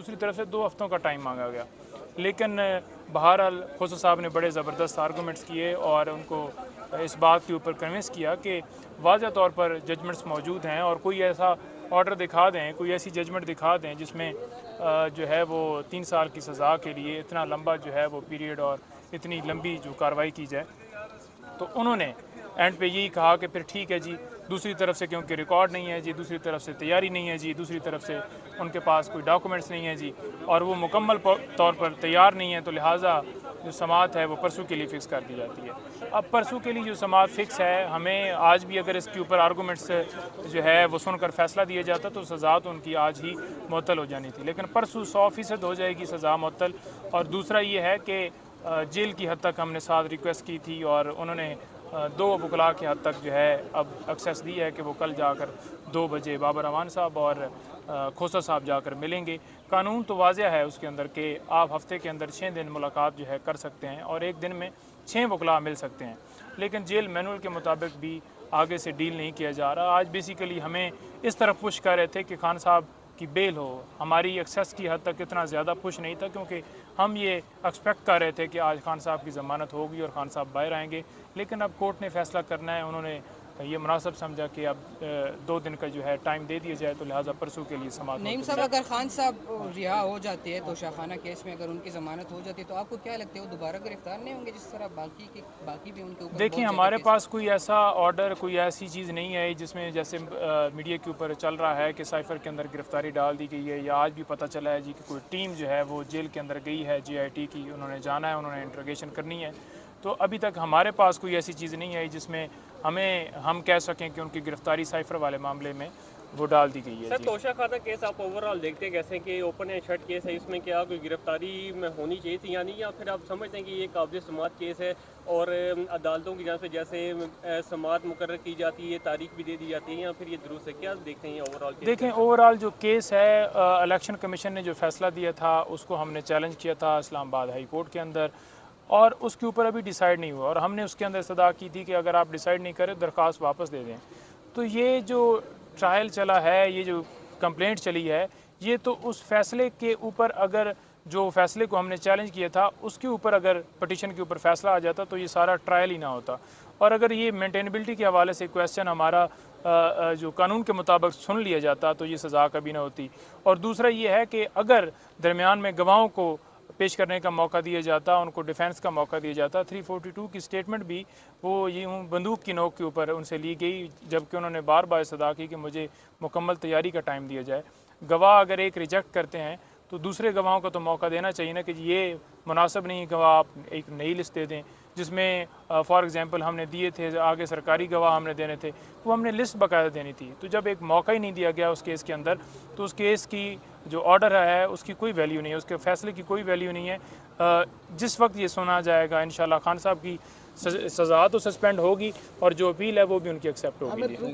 दूसरी तरफ से 2 हफ्तों का टाइम मांगा गया। लेकिन बहरहाल खोसा साहब ने बड़े ज़बरदस्त आर्गूमेंट्स किए और उनको इस बात के ऊपर कन्विंस किया कि वाज़ह तौर पर जजमेंट्स मौजूद हैं और कोई ऐसा ऑर्डर दिखा दें, कोई ऐसी जजमेंट दिखा दें जिसमें जो है वो 3 साल की सज़ा के लिए इतना लंबा जो है वो पीरियड और इतनी लंबी जो कार्रवाई की जाए। तो उन्होंने एंड पे यही कहा कि फिर ठीक है जी, दूसरी तरफ से क्योंकि रिकॉर्ड नहीं है जी, दूसरी तरफ से तैयारी नहीं है जी, दूसरी तरफ से उनके पास कोई डॉक्यूमेंट्स नहीं है जी, और वो मुकम्मल तौर पर तैयार नहीं है, तो लिहाजा जो समाअत है वो परसों के लिए फ़िक्स कर दी जाती है। अब परसों के लिए जो समाअत फ़िक्स है, हमें आज भी अगर इसके ऊपर आर्गूमेंट्स जो है वो सुनकर फ़ैसला दिया जाता तो सज़ा तो उनकी आज ही मुअत्तल हो जानी थी, लेकिन परसों 100% हो जाएगी सज़ा मुअत्तल। और दूसरा ये है कि जेल की हद तक हमने साथ रिक्वेस्ट की थी और उन्होंने 2 वकला की हद तक जो है अब एक्सेस दी है कि वो कल जाकर 2 बजे बाबर अमान साहब और खोसा साहब जाकर मिलेंगे। कानून तो वाज़ह है उसके अंदर कि आप हफ्ते के अंदर 6 दिन मुलाकात जो है कर सकते हैं और एक दिन में 6 वकला मिल सकते हैं, लेकिन जेल मैनुअल के मुताबिक भी आगे से डील नहीं किया जा रहा। आज बेसिकली हमें इस तरफ पुश कर रहे थे कि खान साहब की बेल हो, हमारी एक्सेस की हद तक इतना ज़्यादा पुश नहीं था क्योंकि हम ये एक्सपेक्ट कर रहे थे कि आज खान साहब की ज़मानत होगी और खान साहब बाहर आएंगे, लेकिन अब कोर्ट ने फ़ैसला करना है। उन्होंने ये मुनासिब समझा कि अब 2 दिन का जो है टाइम दे दिया जाए, तो लिहाजा परसों के लिए समाअत। नईम साहब, अगर खान साहब रिहा हो जाते हैं तो शाखाना केस में अगर उनकी ज़मानत हो जाती है तो आपको क्या लगता है वो दोबारा गिरफ्तार नहीं होंगे जिस तरह बाकी भी उनके ऊपर? देखिए, हमारे पास कोई ऐसा ऑर्डर, कोई ऐसी चीज़ नहीं है जिसमें जैसे मीडिया के ऊपर चल रहा है कि साइफ़र के अंदर गिरफ्तारी डाल दी गई है, या आज भी पता चला है जी कि कोई टीम जो है वो जेल के अंदर गई है GIT की, उन्होंने जाना है, उन्होंने इंट्रोगेशन करनी है। तो अभी तक हमारे पास कोई ऐसी चीज़ नहीं है जिसमें हम कह सकें कि उनकी गिरफ्तारी साइफ़र वाले मामले में वो डाल दी गई है। सर, तोशा खाना केस आप ओवरऑल देखते हैं कैसे कि ओपन एंड शट केस है, इसमें क्या कोई गिरफ्तारी में होनी चाहिए थी या नहीं, या फिर आप समझते हैं कि ये काबिल समाअत केस है और अदालतों की जांच से जैसे समाअत मुकर्रर की जाती है, तारीख भी दे दी जाती है, या फिर ये दुरुस्त है? क्या देखते हैं ओवरऑल केस? देखें, ओवरऑल जो केस है, इलेक्शन कमीशन ने जो फैसला दिया था उसको हमने चैलेंज किया था इस्लामाबाद हाई कोर्ट के अंदर, और उसके ऊपर अभी डिसाइड नहीं हुआ और हमने उसके अंदर सदा की थी कि अगर आप डिसाइड नहीं करें दरख्वास्त वापस दे दें। तो ये जो ट्रायल चला है, ये जो कंप्लेंट चली है, ये तो उस फैसले के ऊपर, अगर जो फैसले को हमने चैलेंज किया था उसके ऊपर अगर पटिशन के ऊपर फैसला आ जाता तो ये सारा ट्रायल ही ना होता। और अगर ये मेंटेनेबिलिटी के हवाले से क्वेश्चन हमारा जो कानून के मुताबिक सुन लिया जाता तो ये सज़ा कभी ना होती। और दूसरा ये है कि अगर दरमियान में गवाहों को पेश करने का मौका दिया जाता, उनको डिफेंस का मौका दिया जाता, 342 की स्टेटमेंट भी वो यूँ बंदूक की नोक के ऊपर उनसे ली गई, जबकि उन्होंने बार बार सदा की कि मुझे मुकम्मल तैयारी का टाइम दिया जाए। गवाह अगर एक रिजेक्ट करते हैं तो दूसरे गवाहों को तो मौका देना चाहिए ना कि ये मुनासिब नहीं गवाह, आप एक नई लिस्ट दे दें जिसमें फॉर एग्ज़ाम्पल हमने दिए थे आगे सरकारी गवाह हमने देने थे, वो हमने लिस्ट बाकायदा देनी थी। तो जब एक मौका ही नहीं दिया गया उस केस के अंदर, तो उस केस की जो ऑर्डर है उसकी कोई वैल्यू नहीं है, उसके फैसले की कोई वैल्यू नहीं है। जिस वक्त ये सुना जाएगा इंशाल्लाह खान साहब की सज़ा तो सस्पेंड होगी और जो अपील है वो भी उनकी एक्सेप्ट होगी।